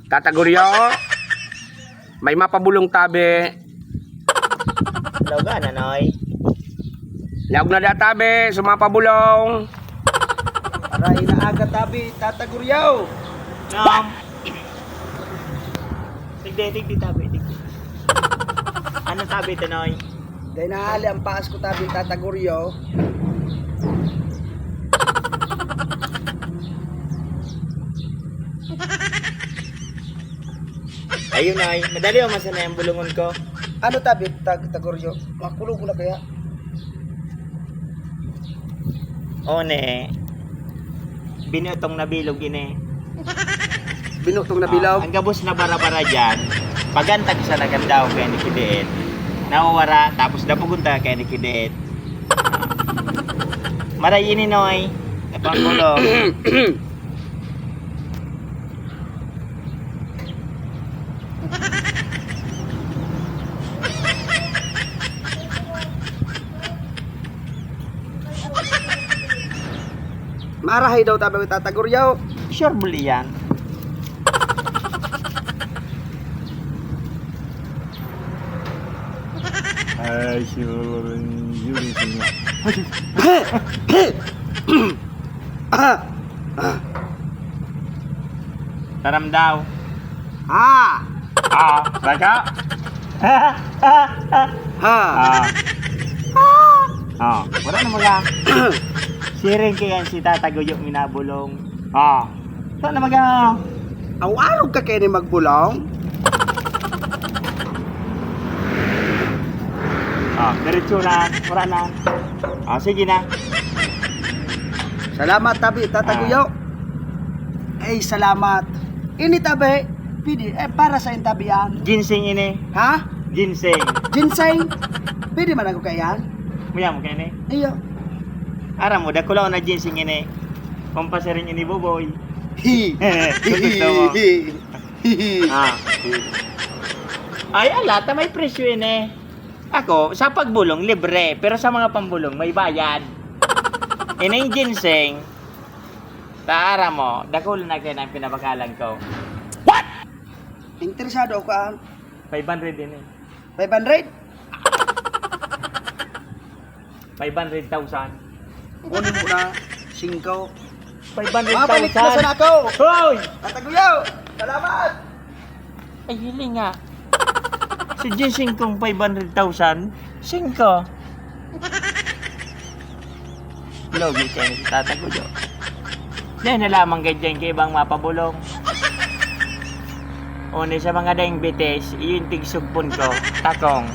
Tataguryo, may mapabulong tabi. Loga, nanoy. Laog na da tabi, sumapabulong. Aray na aga tabi, tataguryaw. Nam. Tigdi tabi, tigdi. Ano tabi, tanoy? Dahil nahali ang paas ko tabi, tataguryaw. Ayun ay, madali o masana yung bulungon ko. Ano tabi, tataguryaw? Makulog ko na kaya? One. Binutong na bilog ine. Binutong na bilaw. Ang gabos na bara-bara dyan, pagantag sa nagandaw kaya ni Kideet. Nawawara, tapos napugunta kaya ni Kideet. Maray ininoy. Napangulong. Marahay daw tabi, tataguryaw. Sure buli yan. Ay, sure, yuri niya. Taram daw. Ha! Baka? Ha! Wala na mga. Siring kaya si Tataguyok minabulong. Saan na mga? Ang araw ka kayo ni magbulong? Diretso na. Wala na. Sige na. Salamat tabi, tataguryaw. Ay, salamat. Ini tabi, pwede, para sa tabi yan. Ginseng ini. Ha? Ginseng. Ginseng? Pwede man ako kayan? Muya mo kaya ni? Iyo. Aram mo, dakulaw na ginseng ini. Pampasiring ini boboy. Hi. Gusto mo? Ay, alata, may presyo ini. Ako, sa pagbulong, libre. Pero sa mga pambulong, may bayad. Ini yung ginseng. Taara mo, dakul na kayo ng pinabakalan ko. Interesado ako aan. 500 din eh. 500? 500,000. Kunin mo na. 5. 500,000. Mabalik na sana ako. Hoy! Tataguryaw. Salamat. Ay, hili nga. Si ginseng kong 500,000, 5. Logi kayo ni Tataguyo. Yan na lamang ganyan kay ibang mapabulong. Una sa mga daing bites, iyon tigsugpon ko, takong.